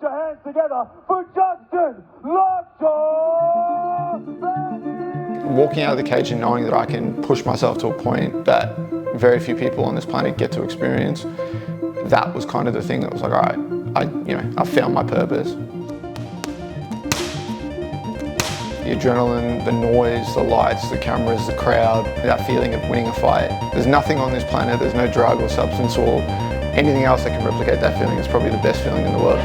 Put your hands together for Justin Lockjaw! Walking out of the cage and knowing that I can push myself to a point that very few people on this planet get to experience, that was kind of the thing that was like, all right, I found my purpose. The adrenaline, the noise, the lights, the cameras, the crowd, that feeling of winning a fight. There's nothing on this planet, there's no drug or substance or anything else that can replicate that feeling. It's probably the best feeling in the world.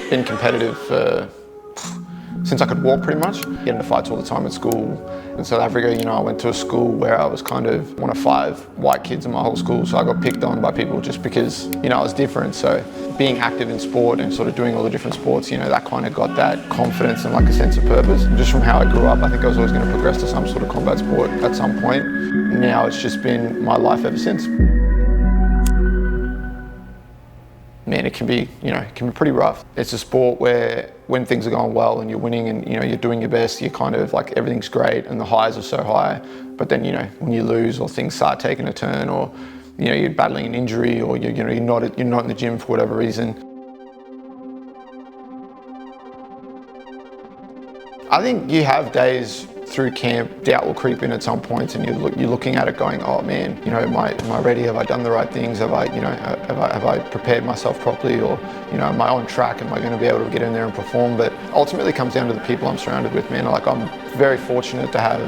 Been competitive since I could walk, pretty much. Get into fights all the time at school. In South Africa, I went to a school where I was kind of one of 5 white kids in my whole school, so I got picked on by people just because, I was different. So being active in sport and sort of doing all the different sports, that kind of got that confidence and like a sense of purpose. And just from how I grew up, I think I was always going to progress to some sort of combat sport at some point. Now it's just been my life ever since. Man, it can be pretty rough. It's a sport where when things are going well and you're winning and you're doing your best, you're kind of like everything's great and the highs are so high. But then when you lose or things start taking a turn, or you're battling an injury, or you're not in the gym for whatever reason. I think you have days through camp, doubt will creep in at some points, and you're looking at it going, oh man, am I ready? Have I done the right things? Have I prepared myself properly? Or am I on track? Am I going to be able to get in there and perform? But ultimately it comes down to the people I'm surrounded with, man. Like, I'm very fortunate to have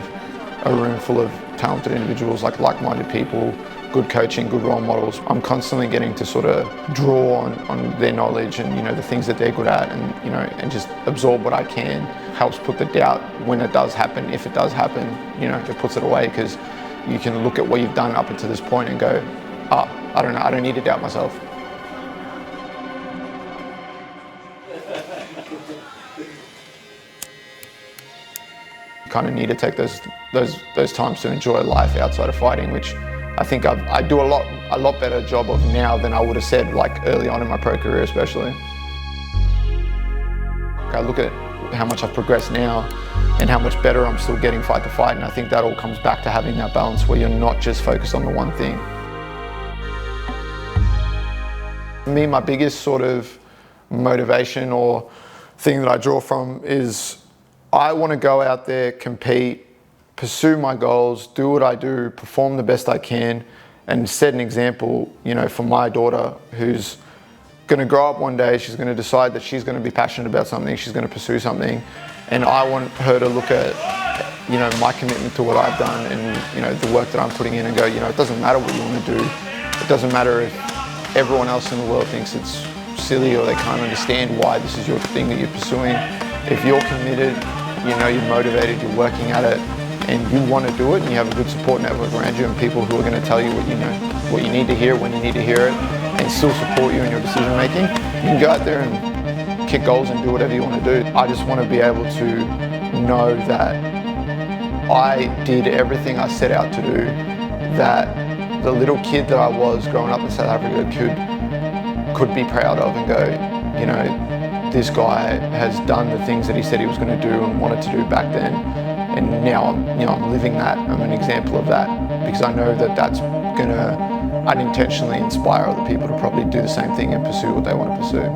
a room full of talented individuals, like-minded people, good coaching, good role models. I'm constantly getting to sort of draw on their knowledge and the things that they're good at, and and just absorb what I can. Helps put the doubt when it does happen, if it does happen, it puts it away, because you can look at what you've done up until this point and go, I don't know, I don't need to doubt myself. You kind of need to take those times to enjoy life outside of fighting, which I think I do a lot better job of now than I would have said like early on in my pro career, especially. I look at how much I've progressed now and how much better I'm still getting fight to fight, and I think that all comes back to having that balance where you're not just focused on the one thing. For me, my biggest sort of motivation or thing that I draw from is I want to go out there, compete, pursue my goals, do what I do, perform the best I can, and set an example, for my daughter, who's going to grow up one day. She's going to decide that she's going to be passionate about something, she's going to pursue something, and I want her to look at my commitment to what I've done and the work that I'm putting in, and go, it doesn't matter what you want to do, it doesn't matter if everyone else in the world thinks it's silly or they can't understand why this is your thing that you're pursuing. If you're committed, you're motivated, you're working at it, and you want to do it, and you have a good support network around you and people who are going to tell you what you need to hear when you need to hear it, and still support you in your decision making, you can go out there and kick goals and do whatever you want to do. I just want to be able to know that I did everything I set out to do, that the little kid that I was growing up in South Africa could be proud of and go, this guy has done the things that he said he was going to do and wanted to do back then, and now I'm living that. I'm an example of that, because I know that that's going to unintentionally inspire other people to probably do the same thing and pursue what they want to pursue.